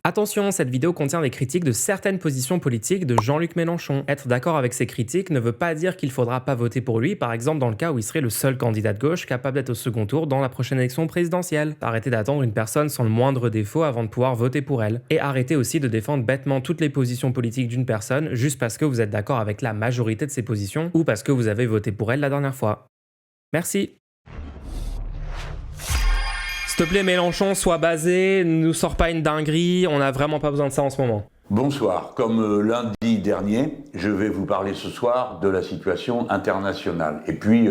Attention, cette vidéo contient des critiques de certaines positions politiques de Jean-Luc Mélenchon. Être d'accord avec ces critiques ne veut pas dire qu'il faudra pas voter pour lui, par exemple dans le cas où il serait le seul candidat de gauche capable d'être au second tour dans la prochaine élection présidentielle. Arrêtez d'attendre une personne sans le moindre défaut avant de pouvoir voter pour elle. Et arrêtez aussi de défendre bêtement toutes les positions politiques d'une personne juste parce que vous êtes d'accord avec la majorité de ses positions ou parce que vous avez voté pour elle la dernière fois. Merci. S'il te plaît Mélenchon, sois basé, ne nous sors pas une dinguerie, on n'a vraiment pas besoin de ça en ce moment. Bonsoir. Comme lundi dernier, je vais vous parler ce soir de la situation internationale. Et puis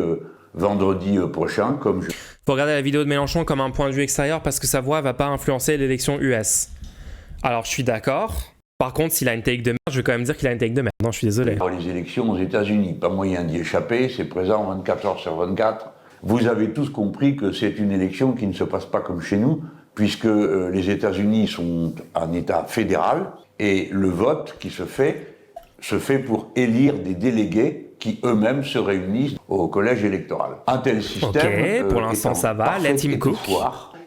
vendredi prochain, comme je... Faut regarder la vidéo de Mélenchon comme un point de vue extérieur parce que sa voix va pas influencer l'élection US. Alors je suis d'accord. Par contre, s'il a une take de merde, je vais quand même dire qu'il a une take de merde. Non, je suis désolé. Pour les élections aux États-Unis, pas moyen d'y échapper, c'est présent 24 heures sur 24. Vous avez tous compris que c'est une élection qui ne se passe pas comme chez nous, puisque les États-Unis sont un État fédéral, et le vote qui se fait pour élire des délégués qui eux-mêmes se réunissent au collège électoral. Un tel système... Ok, pour l'instant ça va, let him cook.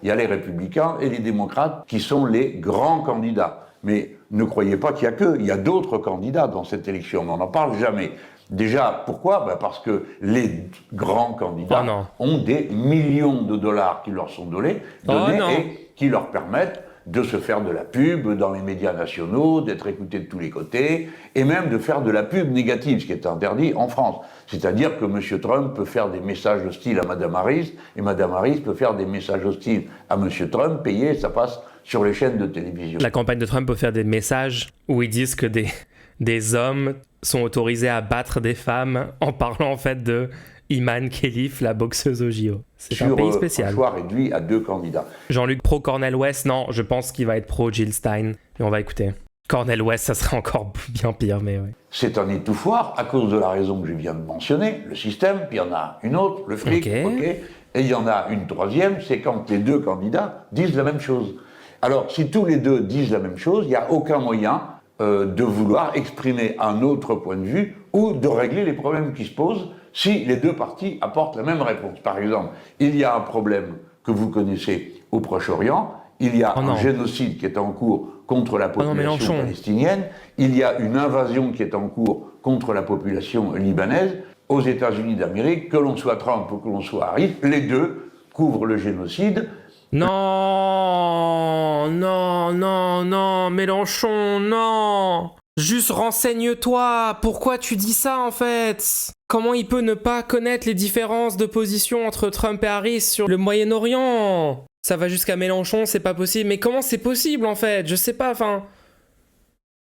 Il y a les républicains et les démocrates qui sont les grands candidats. Mais ne croyez pas qu'il y a qu'eux, il y a d'autres candidats dans cette élection, mais on n'en parle jamais. Déjà, pourquoi ? Parce que les grands candidats ont des millions de dollars qui leur sont donnés et qui leur permettent de se faire de la pub dans les médias nationaux, d'être écoutés de tous les côtés, et même de faire de la pub négative, ce qui est interdit en France. C'est-à-dire que M. Trump peut faire des messages hostiles à Mme Harris, et Mme Harris peut faire des messages hostiles à M. Trump, payés, ça passe sur les chaînes de télévision. La campagne de Trump peut faire des messages où ils disent que des hommes sont autorisés à battre des femmes en parlant en fait de Iman Khelif, la boxeuse au JO. C'est un pays spécial. Un choix réduit à 2 candidats. Jean-Luc pro Cornel West, non, je pense qu'il va être pro Jill Stein. Et on va écouter. Cornel West, ça serait encore bien pire, mais ouais. C'est un étouffoir à cause de la raison que je viens de mentionner, le système, puis il y en a une autre, le fric, et il y en a une troisième, c'est quand les 2 candidats disent la même chose. Alors, si tous les 2 disent la même chose, il n'y a aucun moyen de vouloir exprimer un autre point de vue ou de régler les problèmes qui se posent si les 2 parties apportent la même réponse. Par exemple, il y a un problème que vous connaissez au Proche-Orient, il y a un génocide qui est en cours contre la population palestinienne, il y a une invasion qui est en cours contre la population libanaise. Aux États-Unis d'Amérique, que l'on soit Trump ou que l'on soit Harris, les 2 couvrent le génocide. Non, Mélenchon, non. Juste renseigne-toi, pourquoi tu dis ça en fait ? Comment il peut ne pas connaître les différences de position entre Trump et Harris sur le Moyen-Orient ? Ça va jusqu'à Mélenchon, c'est pas possible. Mais comment c'est possible en fait ? Je sais pas, enfin...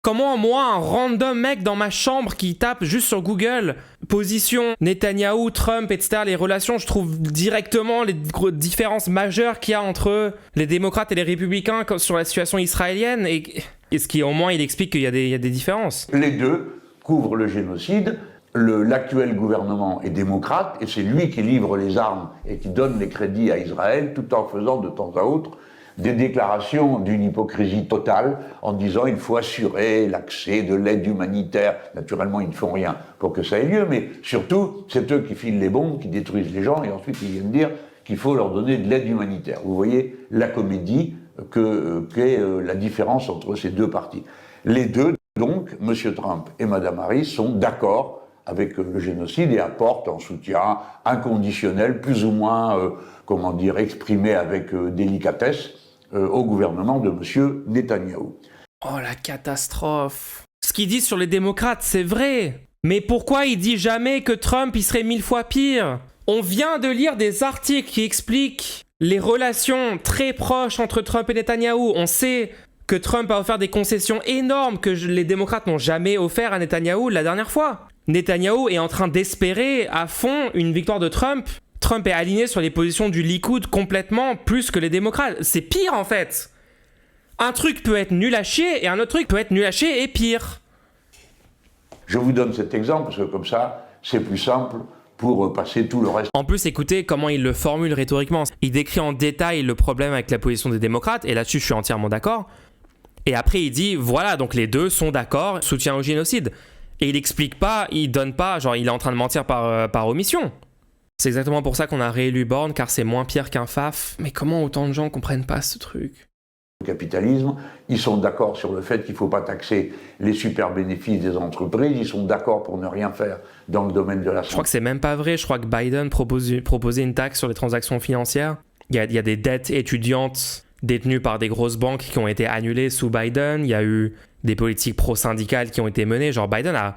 Comment moi, un random mec dans ma chambre qui tape juste sur Google position Netanyahou, Trump, etc., les relations, je trouve directement les différences majeures qu'il y a entre les démocrates et les républicains sur la situation israélienne et ce qui au moins il explique qu'il y a des différences. Les 2 couvrent le génocide. L'actuel gouvernement est démocrate et c'est lui qui livre les armes et qui donne les crédits à Israël tout en faisant de temps à autre des déclarations d'une hypocrisie totale en disant il faut assurer l'accès de l'aide humanitaire. Naturellement, ils ne font rien pour que ça ait lieu, mais surtout, c'est eux qui filent les bombes, qui détruisent les gens, et ensuite ils viennent dire qu'il faut leur donner de l'aide humanitaire. Vous voyez la comédie qu'est la différence entre ces 2 partis. Les 2, donc, M. Trump et Mme Harris, sont d'accord avec le génocide et apportent un soutien inconditionnel, plus ou moins, exprimé avec délicatesse, au gouvernement de M. Netanyahou. Oh la catastrophe. Ce qu'il dit sur les démocrates, c'est vrai. Mais pourquoi il dit jamais que Trump il serait 1000 fois pire ? On vient de lire des articles qui expliquent les relations très proches entre Trump et Netanyahou. On sait que Trump a offert des concessions énormes que les démocrates n'ont jamais offert à Netanyahou la dernière fois. Netanyahou est en train d'espérer à fond une victoire de Trump. Trump est aligné sur les positions du Likoud complètement, plus que les démocrates. C'est pire en fait. Un truc peut être nul à chier et un autre truc peut être nul à chier et pire. Je vous donne cet exemple parce que comme ça, c'est plus simple pour passer tout le reste. En plus, écoutez comment il le formule rhétoriquement. Il décrit en détail le problème avec la position des démocrates et là-dessus, je suis entièrement d'accord. Et après, il dit, voilà, donc les 2 sont d'accord, soutien au génocide. Et il explique pas, il donne pas, genre il est en train de mentir par omission. C'est exactement pour ça qu'on a réélu Borne, car c'est moins pire qu'un faf. Mais comment autant de gens comprennent pas ce truc ? capitalisme, ils sont d'accord sur le fait qu'il ne faut pas taxer les super bénéfices des entreprises, ils sont d'accord pour ne rien faire dans le domaine de la santé. Je crois que c'est même pas vrai, je crois que Biden proposait une taxe sur les transactions financières. Il y a des dettes étudiantes détenues par des grosses banques qui ont été annulées sous Biden, il y a eu des politiques pro-syndicales qui ont été menées, genre Biden a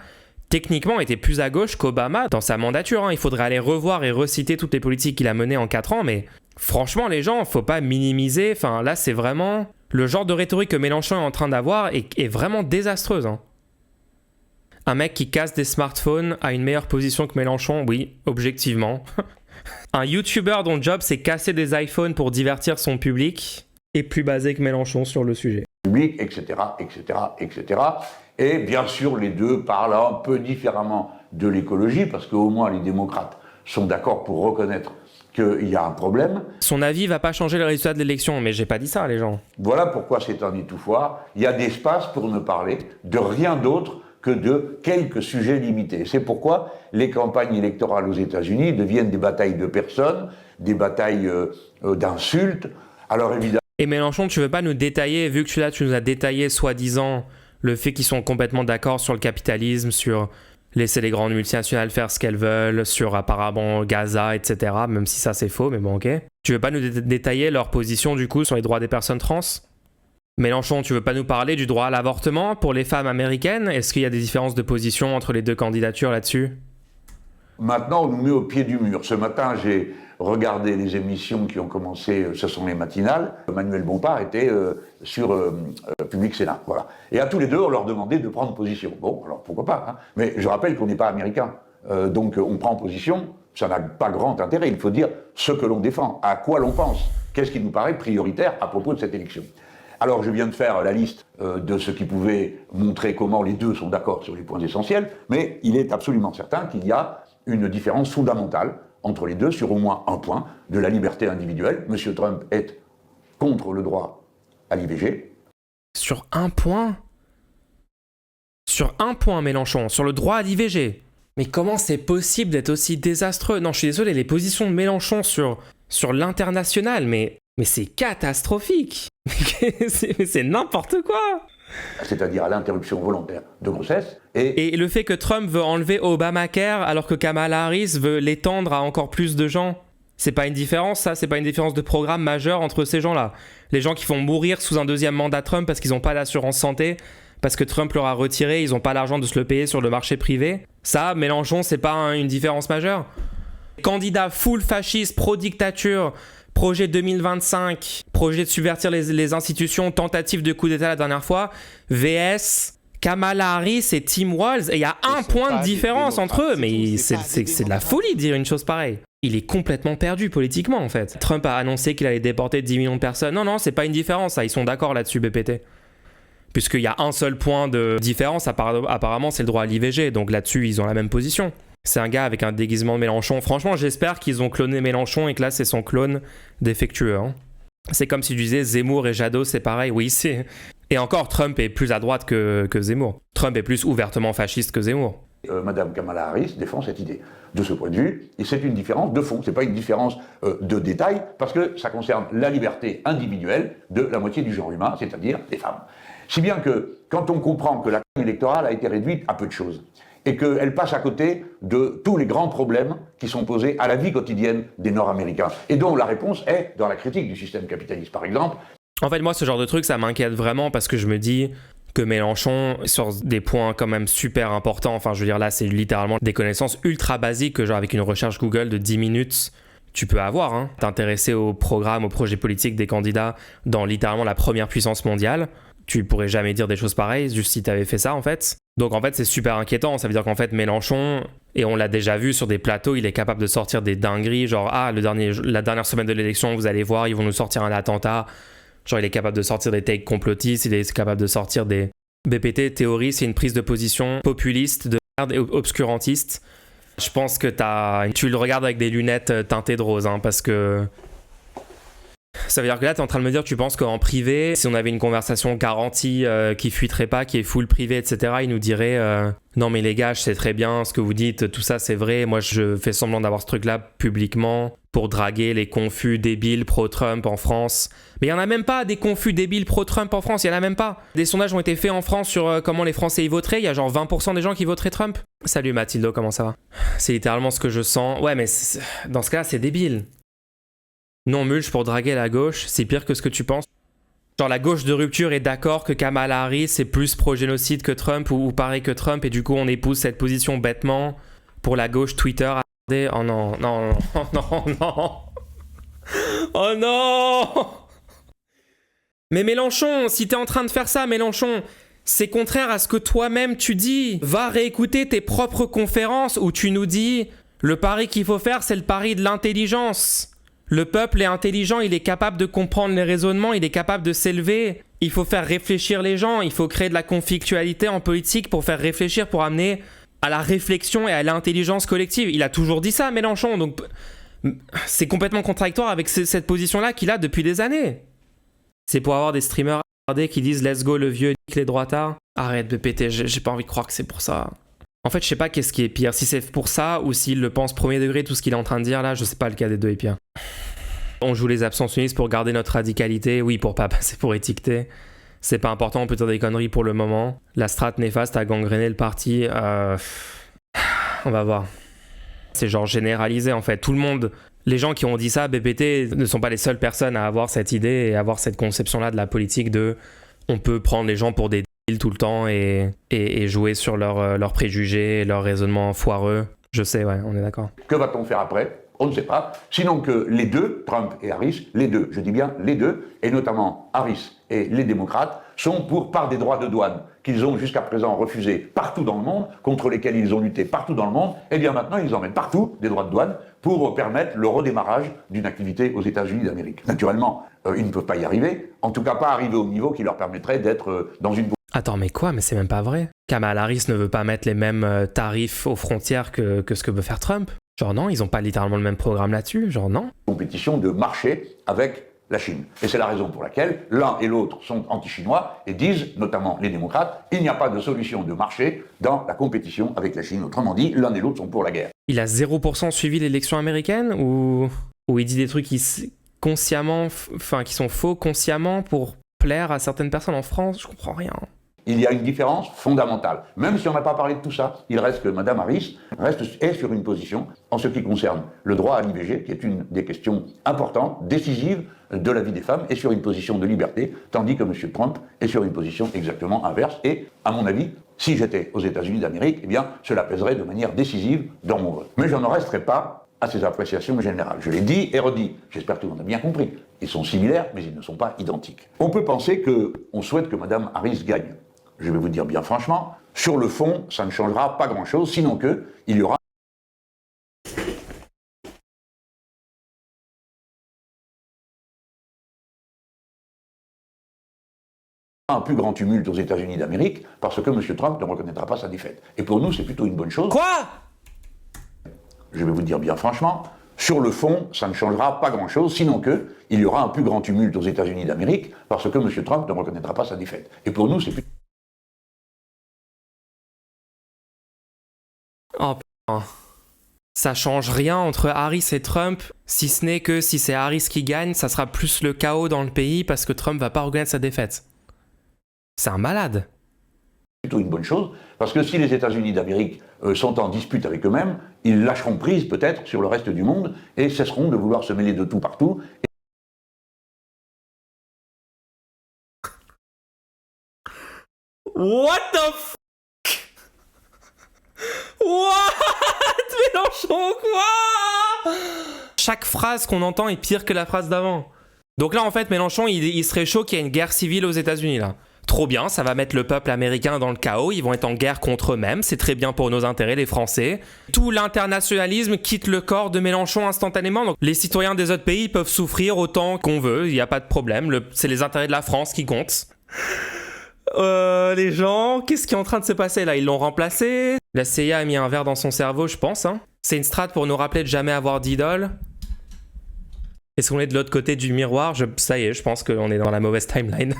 techniquement été plus à gauche qu'Obama dans sa mandature, hein. Il faudrait aller revoir et reciter toutes les politiques qu'il a menées en 4 ans, mais franchement les gens, faut pas minimiser, enfin là c'est vraiment... Le genre de rhétorique que Mélenchon est en train d'avoir est vraiment désastreuse. Hein. Un mec qui casse des smartphones a une meilleure position que Mélenchon, oui, objectivement. Un YouTuber dont le job c'est casser des iPhones pour divertir son public est plus basé que Mélenchon sur le sujet. Public, etc., etc., etc. Et bien sûr, les deux parlent un peu différemment de l'écologie, parce qu'au moins les démocrates sont d'accord pour reconnaître qu'il y a un problème. Son avis va pas changer le résultat de l'élection, mais j'ai pas dit ça, les gens. Voilà pourquoi c'est un étouffoir. Il y a d'espace pour ne parler de rien d'autre que de quelques sujets limités. C'est pourquoi les campagnes électorales aux États-Unis deviennent des batailles de personnes, des batailles d'insultes. Alors évidemment... Et Mélenchon, tu veux pas nous détailler, vu que tu nous as détaillé soi-disant le fait qu'ils sont complètement d'accord sur le capitalisme, sur... laisser les grandes multinationales faire ce qu'elles veulent, sur apparemment Gaza, etc. Même si ça c'est faux, mais bon ok. Tu veux pas nous détailler leur position du coup sur les droits des personnes trans ? Mélenchon, tu veux pas nous parler du droit à l'avortement pour les femmes américaines ? Est-ce qu'il y a des différences de position entre les deux candidatures là-dessus ? Maintenant, on nous met au pied du mur. Ce matin, j'ai regardé les émissions qui ont commencé, ce sont les matinales. Manuel Bompard était sur Public Sénat, voilà. Et à tous les deux, on leur demandait de prendre position. Bon, alors pourquoi pas, hein. Mais je rappelle qu'on n'est pas américain. Donc on prend position, ça n'a pas grand intérêt. Il faut dire ce que l'on défend, à quoi l'on pense, qu'est-ce qui nous paraît prioritaire à propos de cette élection. Alors je viens de faire la liste de ce qui pouvait montrer comment les deux sont d'accord sur les points essentiels, mais il est absolument certain qu'il y a une différence fondamentale entre les deux sur au moins un point de la liberté individuelle. M. Trump est contre le droit à l'IVG. Sur un point ? Sur un point, Mélenchon, sur le droit à l'IVG. Mais comment c'est possible d'être aussi désastreux ? Non, je suis désolé, les positions de Mélenchon sur l'international, mais c'est catastrophique. C'est n'importe quoi. C'est-à-dire à l'interruption volontaire de grossesse. Et le fait que Trump veut enlever Obamacare alors que Kamala Harris veut l'étendre à encore plus de gens, c'est pas une différence, ça ? C'est pas une différence de programme majeure entre ces gens-là ? Les gens qui font mourir sous un deuxième mandat Trump parce qu'ils n'ont pas d'assurance santé, parce que Trump leur a retiré, ils n'ont pas l'argent de se le payer sur le marché privé. Ça, Mélenchon, c'est pas une différence majeure ? Candidat full fasciste, pro-dictature, projet 2025, projet de subvertir les institutions, tentative de coup d'État la dernière fois, VS, Kamala Harris et Tim Walz, et il y a un point de différence entre eux, mais c'est de la folie de dire une chose pareille. Il est complètement perdu politiquement en fait. Trump a annoncé qu'il allait déporter 10 millions de personnes. Non, c'est pas une différence, ça. Ils sont d'accord là-dessus, BPT. Puisqu'il y a un seul point de différence, apparemment, c'est le droit à l'IVG, donc là-dessus, ils ont la même position. C'est un gars avec un déguisement de Mélenchon. Franchement, j'espère qu'ils ont cloné Mélenchon et que là, c'est son clone défectueux. Hein. C'est comme si tu disais Zemmour et Jadot, c'est pareil. Oui, c'est... Et encore, Trump est plus à droite que Zemmour. Trump est plus ouvertement fasciste que Zemmour. Madame Kamala Harris défend cette idée. De ce point de vue, et c'est une différence de fond, c'est pas une différence de détail, parce que ça concerne la liberté individuelle de la moitié du genre humain, c'est-à-dire des femmes. Si bien que, quand on comprend que la campagne électorale a été réduite à peu de choses, et qu'elle passe à côté de tous les grands problèmes qui sont posés à la vie quotidienne des Nord-Américains, et dont la réponse est dans la critique du système capitaliste, par exemple. En fait, moi, ce genre de truc, ça m'inquiète vraiment, parce que je me dis que Mélenchon, sur des points quand même super importants, enfin, je veux dire, là, c'est littéralement des connaissances ultra basiques que, genre, avec une recherche Google de 10 minutes, tu peux avoir, hein. T'intéresser au programme, au projet politique des candidats dans littéralement la première puissance mondiale. Tu pourrais jamais dire des choses pareilles, juste si t'avais fait ça, en fait. Donc, en fait, c'est super inquiétant. Ça veut dire qu'en fait, Mélenchon, et on l'a déjà vu sur des plateaux, il est capable de sortir des dingueries, genre, la dernière semaine de l'élection, vous allez voir, ils vont nous sortir un attentat. Genre, il est capable de sortir des takes complotistes, il est capable de sortir des... BPT, théorie, c'est une prise de position populiste, de merde et obscurantiste. Je pense que tu le regardes avec des lunettes teintées de rose, hein, parce que Ça veut dire que là, t'es en train de me dire que tu penses qu'en privé, si on avait une conversation garantie qui fuiterait pas, qui est full privé, etc., il nous dirait non mais les gars, je sais très bien ce que vous dites, tout ça c'est vrai, moi je fais semblant d'avoir ce truc-là publiquement pour draguer les confus débiles pro-Trump en France. Mais il y en a même pas des confus débiles pro-Trump en France, il y en a même pas. Des sondages ont été faits en France sur comment les Français y voteraient, il y a genre 20% des gens qui voteraient Trump. Salut Mathildo, comment ça va? C'est littéralement ce que je sens. Ouais mais dans ce cas c'est débile. Non mulch pour draguer la gauche, c'est pire que ce que tu penses. Genre la gauche de rupture est d'accord que Kamala Harris est plus pro-génocide que Trump ou pareil que Trump et du coup on épouse cette position bêtement pour la gauche Twitter. Oh non, non, non, non. Oh non. Mais Mélenchon, si t'es en train de faire ça, Mélenchon, c'est contraire à ce que toi-même tu dis. Va réécouter tes propres conférences où tu nous dis le pari qu'il faut faire, c'est le pari de l'intelligence. Le peuple est intelligent, il est capable de comprendre les raisonnements, il est capable de s'élever. Il faut faire réfléchir les gens, il faut créer de la conflictualité en politique pour faire réfléchir, pour amener à la réflexion et à l'intelligence collective. Il a toujours dit ça, Mélenchon, donc c'est complètement contradictoire avec cette position-là qu'il a depuis des années. C'est pour avoir des streamers qui disent « Let's go le vieux, nique les droitards ». Arrête de péter, j'ai pas envie de croire que c'est pour ça. En fait, je sais pas qu'est-ce qui est pire, si c'est pour ça ou s'il le pense premier degré, tout ce qu'il est en train de dire là, je sais pas lequel des deux est pire. On joue les abstentionnistes pour garder notre radicalité, oui, pour pas passer pour étiqueter. C'est pas important, on peut dire des conneries pour le moment. La strate néfaste a gangréné le parti. On va voir. C'est genre généralisé en fait. Tout le monde, les gens qui ont dit ça, BPT, ne sont pas les seules personnes à avoir cette idée et à avoir cette conception-là de la politique de on peut prendre les gens pour des deals tout le temps et jouer sur leurs préjugés, leurs raisonnements foireux. Je sais, ouais, on est d'accord. Que va-t-on faire après ? On ne sait pas, sinon que les deux, Trump et Harris, les deux, je dis bien les deux, et notamment Harris et les démocrates, sont par des droits de douane qu'ils ont jusqu'à présent refusés partout dans le monde, contre lesquels ils ont lutté partout dans le monde, et bien maintenant ils en mettent partout des droits de douane pour permettre le redémarrage d'une activité aux États-Unis d'Amérique. Naturellement, ils ne peuvent pas y arriver, en tout cas pas arriver au niveau qui leur permettrait d'être dans une... Attends, mais quoi? Mais c'est même pas vrai. Kamala Harris ne veut pas mettre les mêmes tarifs aux frontières que ce que veut faire Trump. Genre non, ils ont pas littéralement le même programme là-dessus, genre non. Compétition de marché avec la Chine. Et c'est la raison pour laquelle l'un et l'autre sont anti-chinois et disent, notamment les démocrates, il n'y a pas de solution de marché dans la compétition avec la Chine. Autrement dit, l'un et l'autre sont pour la guerre. Il a 0% suivi l'élection américaine ou il dit des trucs qui sont faux consciemment pour plaire à certaines personnes en France? Je comprends rien. Il y a une différence fondamentale. Même si on n'a pas parlé de tout ça, il reste que Mme Harris est sur une position en ce qui concerne le droit à l'IVG, qui est une des questions importantes, décisives de la vie des femmes, et sur une position de liberté, tandis que M. Trump est sur une position exactement inverse. Et, à mon avis, si j'étais aux États-Unis d'Amérique, eh bien, cela pèserait de manière décisive dans mon vote. Mais je n'en resterai pas à ces appréciations générales. Je l'ai dit et redit. J'espère que tout le monde a bien compris. Ils sont similaires, mais ils ne sont pas identiques. On peut penser qu'on souhaite que Mme Harris gagne. Je vais vous dire bien franchement, sur le fond, ça ne changera pas grand-chose, sinon qu'il y aura un plus grand tumulte aux États-Unis d'Amérique, parce que M. Trump ne reconnaîtra pas sa défaite. Et pour nous, c'est plutôt une bonne chose. Quoi ? Je vais vous dire bien franchement, sur le fond, ça ne changera pas grand-chose, sinon qu'il y aura un plus grand tumulte aux États-Unis d'Amérique, parce que M. Trump ne reconnaîtra pas sa défaite. Et pour nous, c'est plutôt... Oh putain. Ça change rien entre Harris et Trump, si ce n'est que si c'est Harris qui gagne, ça sera plus le chaos dans le pays parce que Trump va pas reconnaître sa défaite. C'est un malade. Plutôt une bonne chose, parce que si les États-Unis d'Amérique sont en dispute avec eux-mêmes, ils lâcheront prise peut-être sur le reste du monde et cesseront de vouloir se mêler de tout partout. What the fuck? What? Mélenchon, quoi? Chaque phrase qu'on entend est pire que la phrase d'avant. Donc là, en fait, Mélenchon, il serait chaud qu'il y ait une guerre civile aux États-Unis, là. Trop bien, ça va mettre le peuple américain dans le chaos, ils vont être en guerre contre eux-mêmes, c'est très bien pour nos intérêts, les Français. Tout l'internationalisme quitte le corps de Mélenchon instantanément, donc les citoyens des autres pays peuvent souffrir autant qu'on veut, il n'y a pas de problème, c'est les intérêts de la France qui comptent. Les gens, qu'est-ce qui est en train de se passer là? Ils l'ont remplacé? La CIA a mis un verre dans son cerveau, je pense, hein. C'est une strat pour nous rappeler de jamais avoir d'idole. Est-ce qu'on est de l'autre côté du miroir? Ça y est, je pense qu'on est dans la mauvaise timeline.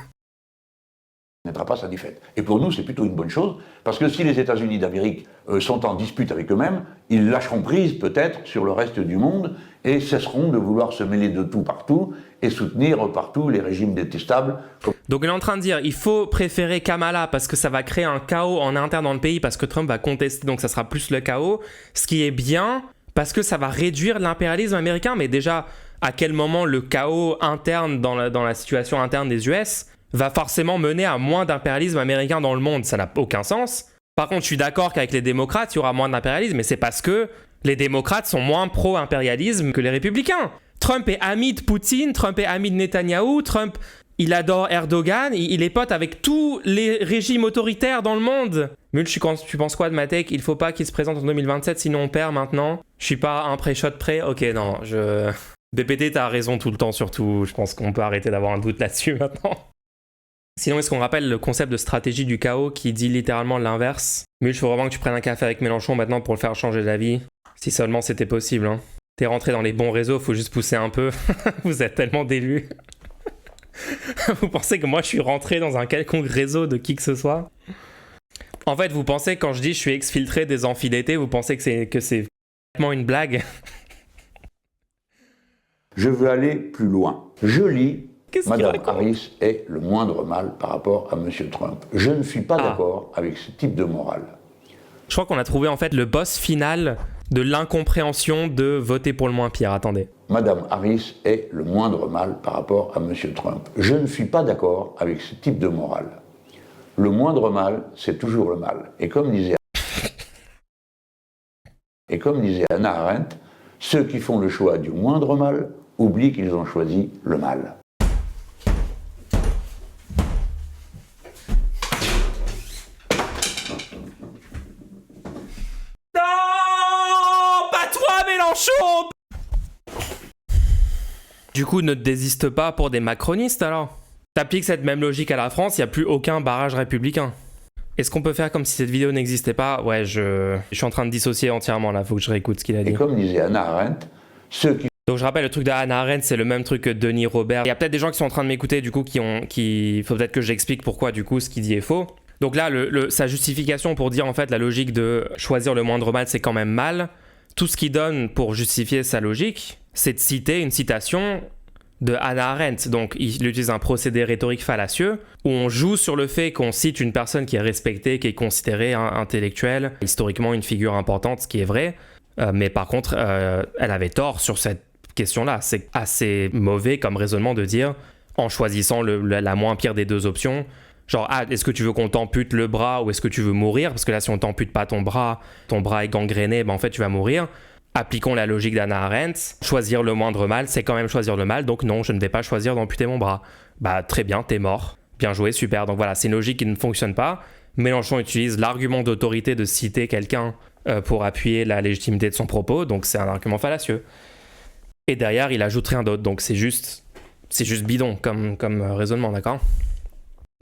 N'aidera pas sa défaite. Et pour nous, c'est plutôt une bonne chose, parce que si les États-Unis d'Amérique sont en dispute avec eux-mêmes, ils lâcheront prise peut-être sur le reste du monde et cesseront de vouloir se mêler de tout partout et soutenir partout les régimes détestables. Donc il est en train de dire, il faut préférer Kamala parce que ça va créer un chaos en interne dans le pays, parce que Trump va contester, donc ça sera plus le chaos, ce qui est bien, parce que ça va réduire l'impérialisme américain, mais déjà, à quel moment le chaos interne dans la situation interne des US va forcément mener à moins d'impérialisme américain dans le monde? Ça n'a aucun sens. Par contre, je suis d'accord qu'avec les démocrates, il y aura moins d'impérialisme, mais c'est parce que les démocrates sont moins pro-impérialisme que les républicains. Trump est ami de Poutine, Trump est ami de Netanyahou, Trump, il adore Erdogan, il est pote avec tous les régimes autoritaires dans le monde. Mulch, tu penses quoi de ma take? Il faut pas qu'il se présente en 2027, sinon on perd maintenant. Je suis pas un pré-shot prêt. Ok, non, BPT, t'as raison tout le temps, surtout. Je pense qu'on peut arrêter d'avoir un doute là-dessus maintenant. Sinon, est-ce qu'on rappelle le concept de stratégie du chaos qui dit littéralement l'inverse? Mulch, il faut vraiment que tu prennes un café avec Mélenchon maintenant pour le faire changer d'avis. Si seulement c'était possible, hein. T'es rentré dans les bons réseaux, faut juste pousser un peu. Vous êtes tellement délus. Vous pensez que moi je suis rentré dans un quelconque réseau de qui que ce soit? En fait, vous pensez, quand je dis je suis exfiltré des enfilés, vous pensez que c'est vraiment une blague? Je veux aller plus loin. Je lis, Madame Harris est le moindre mal par rapport à M. Trump. Je ne suis pas d'accord avec ce type de morale. Je crois qu'on a trouvé en fait le boss final de l'incompréhension de voter pour le moins pire. Attendez. Madame Harris est le moindre mal par rapport à M. Trump. Je ne suis pas d'accord avec ce type de morale. Le moindre mal, c'est toujours le mal. Et comme disait Hannah Arendt, ceux qui font le choix du moindre mal oublient qu'ils ont choisi le mal. Non, pas toi, Mélenchon! Du coup, ne te désiste pas pour des macronistes alors. T'appliques cette même logique à la France, il n'y a plus aucun barrage républicain. Est-ce qu'on peut faire comme si cette vidéo n'existait pas? Ouais, je suis en train de dissocier entièrement là, faut que je réécoute ce qu'il a dit. Et comme disait Hannah Arendt, ceux qui... Donc je rappelle, le truc de Hannah Arendt, c'est le même truc que Denis Robert. Il y a peut-être des gens qui sont en train de m'écouter du coup qui faut peut-être que j'explique pourquoi du coup ce qu'il dit est faux. Donc là, sa justification pour dire en fait la logique de choisir le moindre mal, c'est quand même mal. Tout ce qu'il donne pour justifier sa logique, c'est de citer une citation de Hannah Arendt. Donc il utilise un procédé rhétorique fallacieux où on joue sur le fait qu'on cite une personne qui est respectée, qui est considérée intellectuelle, historiquement une figure importante, ce qui est vrai. Mais par contre, elle avait tort sur cette question-là. C'est assez mauvais comme raisonnement de dire, en choisissant la moins pire des deux options, genre, est-ce que tu veux qu'on t'ampute le bras ou est-ce que tu veux mourir? Parce que là, si on t'ampute pas ton bras est gangréné, en fait, tu vas mourir. Appliquons la logique d'Hannah Arendt. Choisir le moindre mal, c'est quand même choisir le mal. Donc non, je ne vais pas choisir d'amputer mon bras. Bah, très bien, t'es mort. Bien joué, super. Donc voilà, c'est une logique qui ne fonctionne pas. Mélenchon utilise l'argument d'autorité de citer quelqu'un pour appuyer la légitimité de son propos. Donc c'est un argument fallacieux. Et derrière, il ajoute rien d'autre. Donc c'est juste bidon comme raisonnement, d'accord?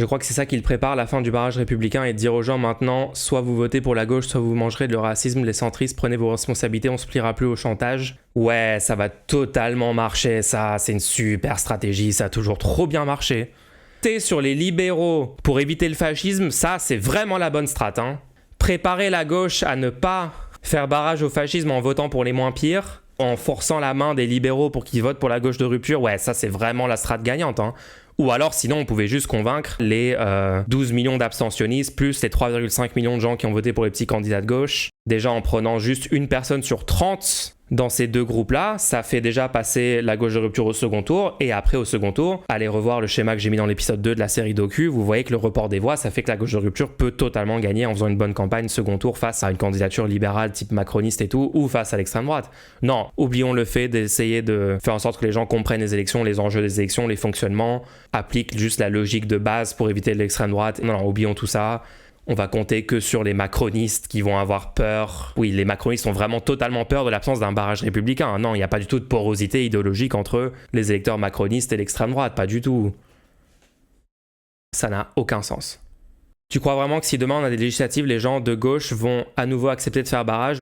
Je crois que c'est ça qu'il prépare, la fin du barrage républicain, et de dire aux gens maintenant, soit vous votez pour la gauche, soit vous mangerez de le racisme, les centristes, prenez vos responsabilités, on se pliera plus au chantage. Ouais, ça va totalement marcher, ça, c'est une super stratégie, ça a toujours trop bien marché. Voter sur les libéraux pour éviter le fascisme, ça, c'est vraiment la bonne strat, hein. Préparer la gauche à ne pas faire barrage au fascisme en votant pour les moins pires, en forçant la main des libéraux pour qu'ils votent pour la gauche de rupture, ouais, ça, c'est vraiment la strat gagnante, hein. Ou alors, sinon, on pouvait juste convaincre les 12 millions d'abstentionnistes, plus les 3,5 millions de gens qui ont voté pour les petits candidats de gauche. Déjà, en prenant juste une personne sur 30 dans ces deux groupes-là, ça fait déjà passer la gauche de rupture au second tour. Et après, au second tour, allez revoir le schéma que j'ai mis dans l'épisode 2 de la série docu. Vous voyez que le report des voix, ça fait que la gauche de rupture peut totalement gagner en faisant une bonne campagne second tour face à une candidature libérale type macroniste et tout, ou face à l'extrême droite. Non, oublions le fait d'essayer de faire en sorte que les gens comprennent les élections, les enjeux des élections, les fonctionnements, appliquent juste la logique de base pour éviter l'extrême droite. Non, oublions tout ça. On va compter que sur les macronistes qui vont avoir peur. Oui, les macronistes ont vraiment totalement peur de l'absence d'un barrage républicain. Non, il n'y a pas du tout de porosité idéologique entre les électeurs macronistes et l'extrême droite, pas du tout. Ça n'a aucun sens. Tu crois vraiment que si demain on a des législatives, les gens de gauche vont à nouveau accepter de faire barrage?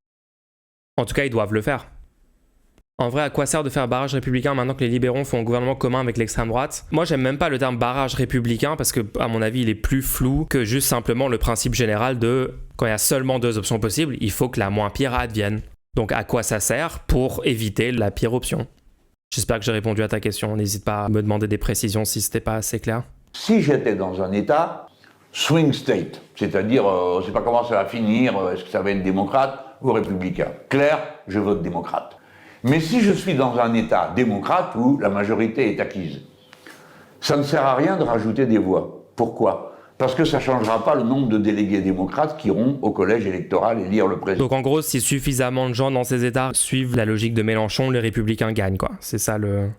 En tout cas, ils doivent le faire. En vrai, à quoi sert de faire barrage républicain maintenant que les libéraux font un gouvernement commun avec l'extrême droite? Moi, j'aime même pas le terme barrage républicain parce que, à mon avis, il est plus flou que juste simplement le principe général de quand il y a seulement 2 options possibles, il faut que la moins pire advienne. Donc, à quoi ça sert? Pour éviter la pire option. J'espère que j'ai répondu à ta question. N'hésite pas à me demander des précisions si c'était pas assez clair. Si j'étais dans un État swing state, c'est-à-dire on ne sait pas comment ça va finir, est-ce que ça va être démocrate ou républicain? Clair, je vote démocrate. Mais si je suis dans un État démocrate où la majorité est acquise, ça ne sert à rien de rajouter des voix. Pourquoi? Parce que ça ne changera pas le nombre de délégués démocrates qui iront au collège électoral élire le président. Donc en gros, si suffisamment de gens dans ces États suivent la logique de Mélenchon, les républicains gagnent, quoi. C'est ça le...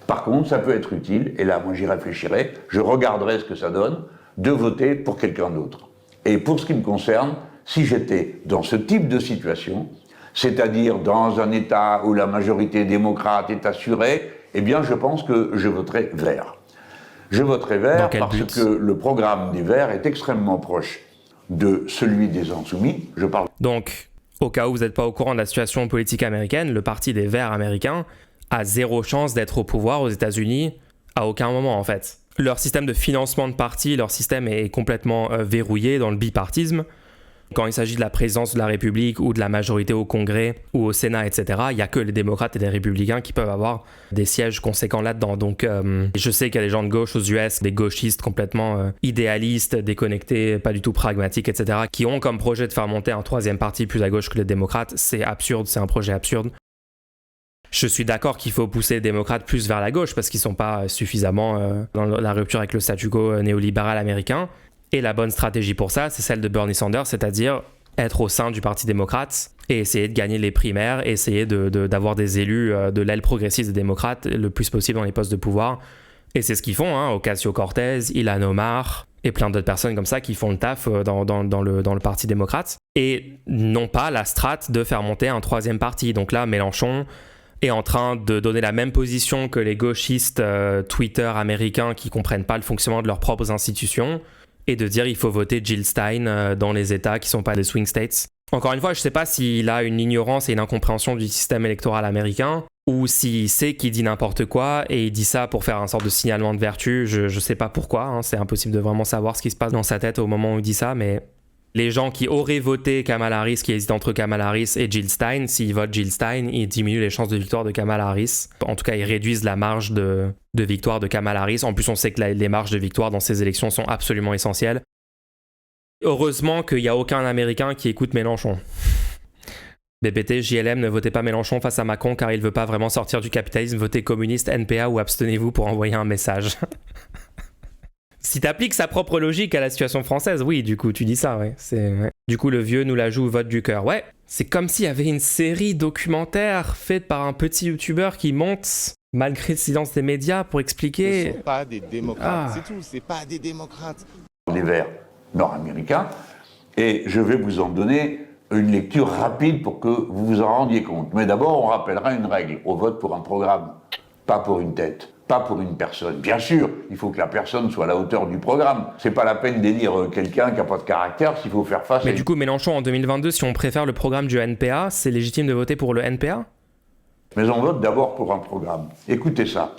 Par contre, ça peut être utile, et là moi j'y réfléchirai, je regarderai ce que ça donne, de voter pour quelqu'un d'autre. Et pour ce qui me concerne, si j'étais dans ce type de situation, c'est-à-dire dans un État où la majorité démocrate est assurée, eh bien je pense que je voterai vert. Je voterai vert parce que le programme des Verts est extrêmement proche de celui des Insoumis. Je parle. Donc, au cas où vous n'êtes pas au courant de la situation politique américaine, le parti des Verts américains a 0 chance d'être au pouvoir aux États-Unis à aucun moment en fait. Leur système de financement de parti, leur système est complètement verrouillé dans le bipartisme. Quand il s'agit de la présidence de la République ou de la majorité au Congrès ou au Sénat, etc., il n'y a que les démocrates et les républicains qui peuvent avoir des sièges conséquents là-dedans. Donc je sais qu'il y a des gens de gauche aux US, des gauchistes complètement idéalistes, déconnectés, pas du tout pragmatiques, etc., qui ont comme projet de faire monter un 3e parti plus à gauche que les démocrates. C'est absurde, c'est un projet absurde. Je suis d'accord qu'il faut pousser les démocrates plus vers la gauche parce qu'ils ne sont pas suffisamment dans la rupture avec le statu quo néolibéral américain. Et la bonne stratégie pour ça, c'est celle de Bernie Sanders, c'est-à-dire être au sein du Parti démocrate et essayer de gagner les primaires, et essayer d'avoir des élus de l'aile progressiste des démocrates le plus possible dans les postes de pouvoir. Et c'est ce qu'ils font, hein, Ocasio-Cortez, Ilhan Omar et plein d'autres personnes comme ça qui font le taf dans le Parti démocrate. Et non pas la strate de faire monter un 3e parti. Donc là, Mélenchon est en train de donner la même position que les gauchistes Twitter américains qui comprennent pas le fonctionnement de leurs propres institutions, et de dire il faut voter Jill Stein dans les États qui sont pas des swing states. Encore une fois, je sais pas s'il a une ignorance et une incompréhension du système électoral américain, ou s'il sait qu'il dit n'importe quoi et il dit ça pour faire un sorte de signalement de vertu. Je sais pas pourquoi, hein, c'est impossible de vraiment savoir ce qui se passe dans sa tête au moment où il dit ça, mais les gens qui auraient voté Kamala Harris, qui hésitent entre Kamala Harris et Jill Stein, s'ils votent Jill Stein, ils diminuent les chances de victoire de Kamala Harris. En tout cas, ils réduisent la marge de victoire de Kamala Harris. En plus, on sait que les marges de victoire dans ces élections sont absolument essentielles. Heureusement qu'il n'y a aucun Américain qui écoute Mélenchon. BPT, JLM, ne votez pas Mélenchon face à Macron car il ne veut pas vraiment sortir du capitalisme. Votez communiste, NPA ou abstenez-vous pour envoyer un message. Si t'appliques sa propre logique à la situation française, oui, du coup, tu dis ça, ouais. Ouais. Du coup, le vieux nous la joue vote du cœur. Ouais, c'est comme s'il y avait une série documentaire faite par un petit youtubeur qui monte, malgré le silence des médias, pour expliquer... Ce ne sont pas des démocrates, c'est tout, c'est pas des démocrates. Les Verts nord-américains, et je vais vous en donner une lecture rapide pour que vous vous en rendiez compte. Mais d'abord, on rappellera une règle, on vote pour un programme, pas pour une tête. Pas pour une personne. Bien sûr, il faut que la personne soit à la hauteur du programme. C'est pas la peine d'élire quelqu'un qui n'a pas de caractère s'il faut faire face Mais du coup, Mélenchon, en 2022, si on préfère le programme du NPA, c'est légitime de voter pour le NPA? Mais on vote d'abord pour un programme. Écoutez ça.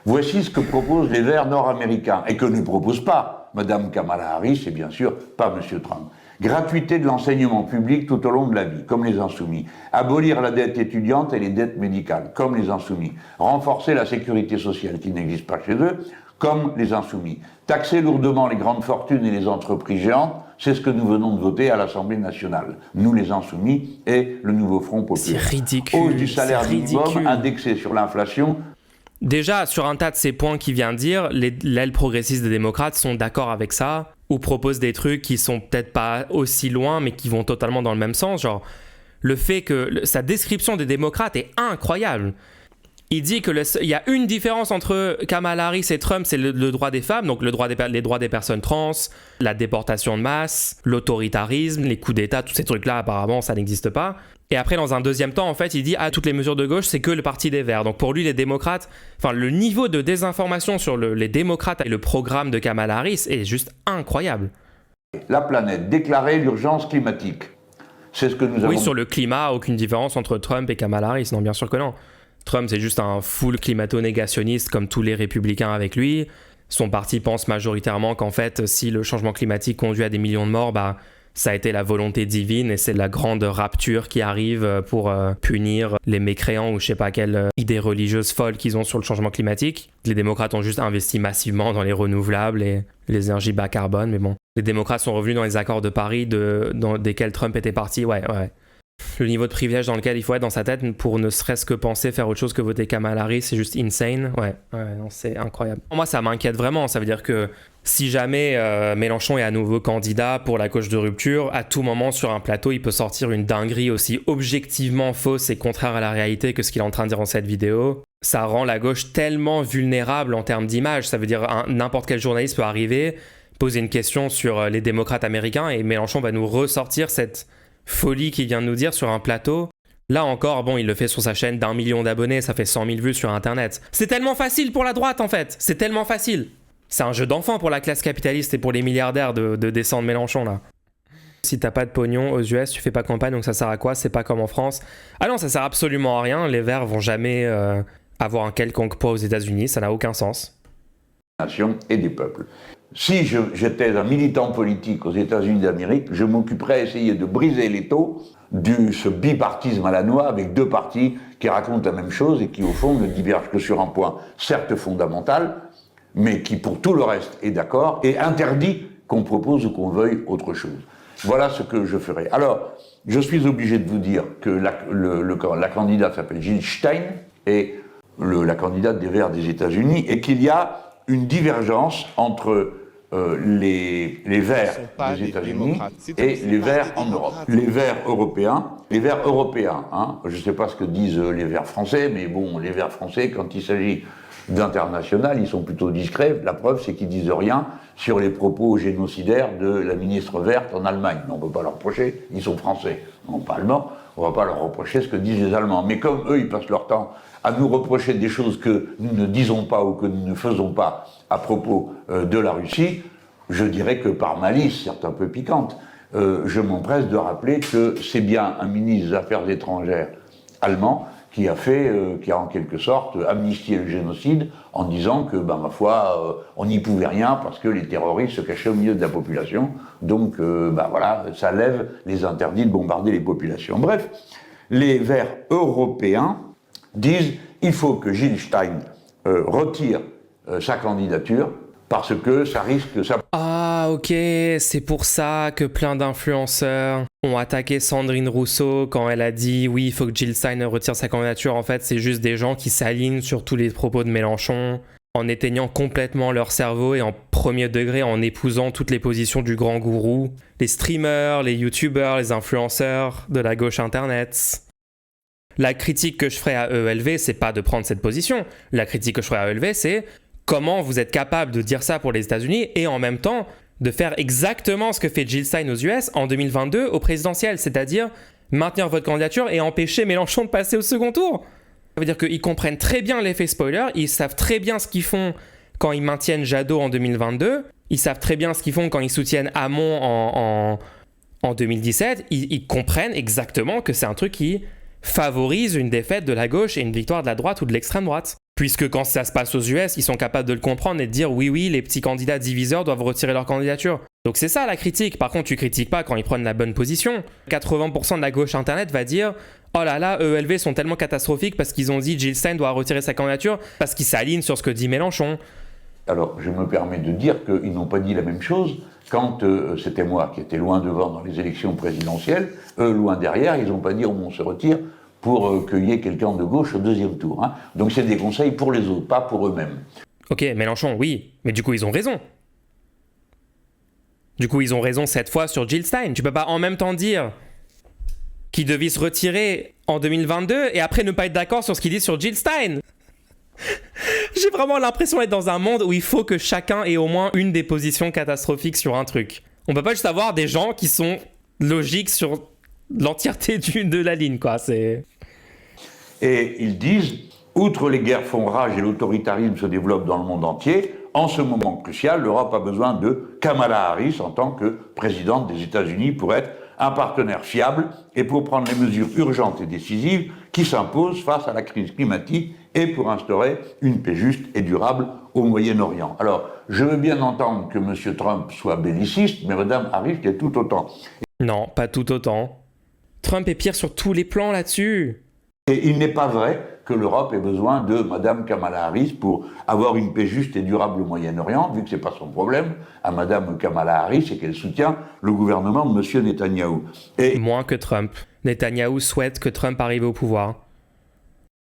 Voici ce que proposent les Verts nord-américains, et que ne propose pas Mme Kamala Harris, et bien sûr pas M. Trump. Gratuité de l'enseignement public tout au long de la vie, comme les Insoumis. Abolir la dette étudiante et les dettes médicales, comme les Insoumis. Renforcer la sécurité sociale, qui n'existe pas chez eux, comme les Insoumis. Taxer lourdement les grandes fortunes et les entreprises géantes, c'est ce que nous venons de voter à l'Assemblée nationale. Nous, les Insoumis, et le nouveau Front populaire. C'est ridicule. Hausse du salaire minimum indexé sur l'inflation. Déjà, sur un tas de ces points qu'il vient de dire, l'aile progressiste des démocrates sont d'accord avec ça, ou proposent des trucs qui sont peut-être pas aussi loin, mais qui vont totalement dans le même sens. Genre, le fait que sa description des démocrates est incroyable. Il dit que il y a une différence entre Kamala Harris et Trump, c'est le droit des femmes, donc les droits des personnes trans, la déportation de masse, l'autoritarisme, les coups d'État, tous ces trucs-là, apparemment, ça n'existe pas. Et après, dans un deuxième temps, en fait, il dit « Ah, toutes les mesures de gauche, c'est que le parti des Verts ». Donc pour lui, les démocrates... Enfin, le niveau de désinformation sur les démocrates et le programme de Kamala Harris est juste incroyable. La planète, déclarer l'urgence climatique. C'est ce que nous avons... Oui, sur le climat, aucune différence entre Trump et Kamala Harris. Non, bien sûr que non. Trump, c'est juste un full climato-négationniste comme tous les républicains avec lui. Son parti pense majoritairement qu'en fait, si le changement climatique conduit à des millions de morts, bah, ça a été la volonté divine et c'est la grande rapture qui arrive pour punir les mécréants ou je sais pas quelle idée religieuse folle qu'ils ont sur le changement climatique. Les démocrates ont juste investi massivement dans les renouvelables et les énergies bas carbone, mais bon. Les démocrates sont revenus dans les accords de Paris desquels Trump était parti, ouais. Le niveau de privilège dans lequel il faut être dans sa tête pour ne serait-ce que penser faire autre chose que voter Kamala Harris, c'est juste insane. Ouais, non, c'est incroyable. Moi, ça m'inquiète vraiment. Ça veut dire que si jamais Mélenchon est à nouveau candidat pour la gauche de rupture, à tout moment sur un plateau, il peut sortir une dinguerie aussi objectivement fausse et contraire à la réalité que ce qu'il est en train de dire dans cette vidéo. Ça rend la gauche tellement vulnérable en termes d'image. Ça veut dire n'importe quel journaliste peut arriver, poser une question sur les démocrates américains et Mélenchon va nous ressortir cette folie qu'il vient de nous dire sur un plateau. Là encore, bon, il le fait sur sa chaîne d'1 million d'abonnés, ça fait 100 000 vues sur internet. C'est tellement facile pour la droite en fait, c'est tellement facile. C'est un jeu d'enfant pour la classe capitaliste et pour les milliardaires de descendre Mélenchon là. Si t'as pas de pognon aux US, tu fais pas campagne, donc ça sert à quoi? C'est pas comme en France. Ah non, ça sert absolument à rien, les Verts vont jamais avoir un quelconque poids aux États-Unis, ça n'a aucun sens. Et des peuples. Si j'étais un militant politique aux États-Unis d'Amérique, je m'occuperais à essayer de briser l'étau de ce bipartisme à la noix avec deux partis qui racontent la même chose et qui au fond ne divergent que sur un point certes fondamental, mais qui pour tout le reste est d'accord et interdit qu'on propose ou qu'on veuille autre chose. Voilà ce que je ferai. Alors, je suis obligé de vous dire que la candidate s'appelle Jill Stein et la candidate des Verts des États-Unis et qu'il y a une divergence entre les Verts des États-Unis et les Verts en Europe. Les Verts européens, hein, je ne sais pas ce que disent les Verts français, mais bon, les Verts français, quand il s'agit d'international, ils sont plutôt discrets. La preuve, c'est qu'ils disent rien sur les propos génocidaires de la ministre verte en Allemagne. On ne peut pas leur reprocher, ils sont français, non pas allemands, on ne va pas leur reprocher ce que disent les Allemands. Mais comme eux, ils passent leur temps à nous reprocher des choses que nous ne disons pas ou que nous ne faisons pas à propos de la Russie, je dirais que par malice, certes un peu piquante, je m'empresse de rappeler que c'est bien un ministre des Affaires étrangères allemand qui a en quelque sorte amnistié le génocide en disant que, ma foi, on n'y pouvait rien parce que les terroristes se cachaient au milieu de la population. Donc, voilà, ça lève les interdits de bombarder les populations. Bref, les Verts européens disent il faut que Jill Stein retire sa candidature parce que ça risque... Ah ok, c'est pour ça que plein d'influenceurs ont attaqué Sandrine Rousseau quand elle a dit oui, il faut que Jill Stein retire sa candidature. En fait, c'est juste des gens qui s'alignent sur tous les propos de Mélenchon en éteignant complètement leur cerveau et en premier degré en épousant toutes les positions du grand gourou. Les streamers, les youtubeurs, les influenceurs de la gauche internet. La critique que je ferai à EELV, c'est pas de prendre cette position. La critique que je ferai à EELV, c'est comment vous êtes capable de dire ça pour les États-Unis et en même temps de faire exactement ce que fait Jill Stein aux US en 2022 au présidentiel, c'est-à-dire maintenir votre candidature et empêcher Mélenchon de passer au second tour. Ça veut dire qu'ils comprennent très bien l'effet spoiler, ils savent très bien ce qu'ils font quand ils maintiennent Jadot en 2022, ils savent très bien ce qu'ils font quand ils soutiennent Hamon en 2017, ils comprennent exactement que c'est un truc qui favorise une défaite de la gauche et une victoire de la droite ou de l'extrême droite. Puisque quand ça se passe aux US, ils sont capables de le comprendre et de dire oui, les petits candidats diviseurs doivent retirer leur candidature. Donc c'est ça la critique. Par contre, tu critiques pas quand ils prennent la bonne position. 80% de la gauche internet va dire oh là là, EELV sont tellement catastrophiques parce qu'ils ont dit Jill Stein doit retirer sa candidature parce qu'ils s'alignent sur ce que dit Mélenchon. Alors, je me permets de dire qu'ils n'ont pas dit la même chose quand c'était moi qui étais loin devant dans les élections présidentielles. Eux, loin derrière, ils n'ont pas dit on se retire pour qu'il y ait quelqu'un de gauche au deuxième tour. Hein. Donc c'est des conseils pour les autres, pas pour eux-mêmes. Ok, Mélenchon, oui, mais du coup ils ont raison. Du coup ils ont raison cette fois sur Jill Stein. Tu peux pas en même temps dire qu'ils devaient se retirer en 2022 et après ne pas être d'accord sur ce qu'ils disent sur Jill Stein. J'ai vraiment l'impression d'être dans un monde où il faut que chacun ait au moins une des positions catastrophiques sur un truc. On peut pas juste avoir des gens qui sont logiques sur l'entièreté de la ligne, quoi. Et ils disent, outre les guerres font rage et l'autoritarisme se développe dans le monde entier, en ce moment crucial, l'Europe a besoin de Kamala Harris en tant que présidente des États-Unis pour être un partenaire fiable et pour prendre les mesures urgentes et décisives qui s'imposent face à la crise climatique et pour instaurer une paix juste et durable au Moyen-Orient. Alors, je veux bien entendre que M. Trump soit belliciste, mais Mme Harris l'est tout autant. Non, pas tout autant. Trump est pire sur tous les plans là-dessus. Et il n'est pas vrai que l'Europe ait besoin de Mme Kamala Harris pour avoir une paix juste et durable au Moyen-Orient, vu que ce n'est pas son problème à Mme Kamala Harris et qu'elle soutient le gouvernement de M. Netanyahou. Et moins que Trump. Netanyahou souhaite que Trump arrive au pouvoir.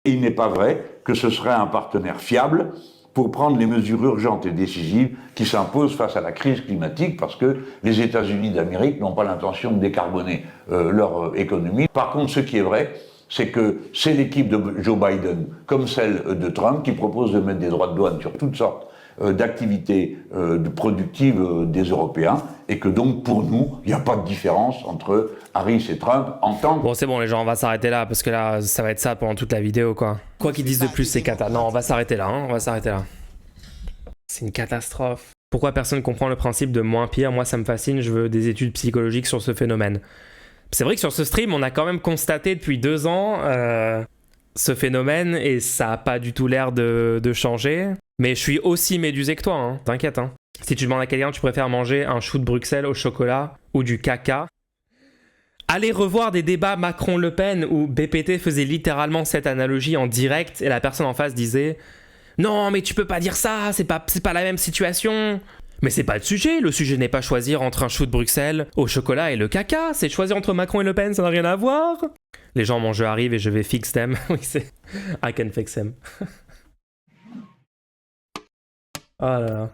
Il n'est pas vrai que ce serait un partenaire fiable pour prendre les mesures urgentes et décisives qui s'imposent face à la crise climatique, parce que les États-Unis d'Amérique n'ont pas l'intention de décarboner leur économie. Par contre, ce qui est vrai, c'est que c'est l'équipe de Joe Biden, comme celle de Trump, qui propose de mettre des droits de douane sur toutes sortes d'activités productives des Européens, et que donc pour nous, il n'y a pas de différence entre Harris et Trump en tant que... Bon, c'est bon les gens, on va s'arrêter là, parce que là, ça va être ça pendant toute la vidéo, quoi. Quoi qu'ils disent de plus, c'est cata. Non, on va s'arrêter là, hein, on va s'arrêter là. C'est une catastrophe. Pourquoi personne comprend le principe de moins pire? Moi, ça me fascine, je veux des études psychologiques sur ce phénomène. C'est vrai que sur ce stream, on a quand même constaté depuis 2 ans ce phénomène, et ça n'a pas du tout l'air de changer. Mais je suis aussi médusé que toi, hein. T'inquiète. Hein. Si tu demandes à quelqu'un, tu préfères manger un chou de Bruxelles au chocolat ou du caca. Allez revoir des débats Macron-Le Pen où BPT faisait littéralement cette analogie en direct et la personne en face disait « Non, mais tu peux pas dire ça, c'est pas la même situation !» Mais c'est pas le sujet n'est pas choisir entre un chou de Bruxelles au chocolat et le caca, c'est choisir entre Macron et Le Pen, ça n'a rien à voir. Les gens, mon jeu arrive et je vais fix them. Oui, c'est... I can fix them. Oh là là.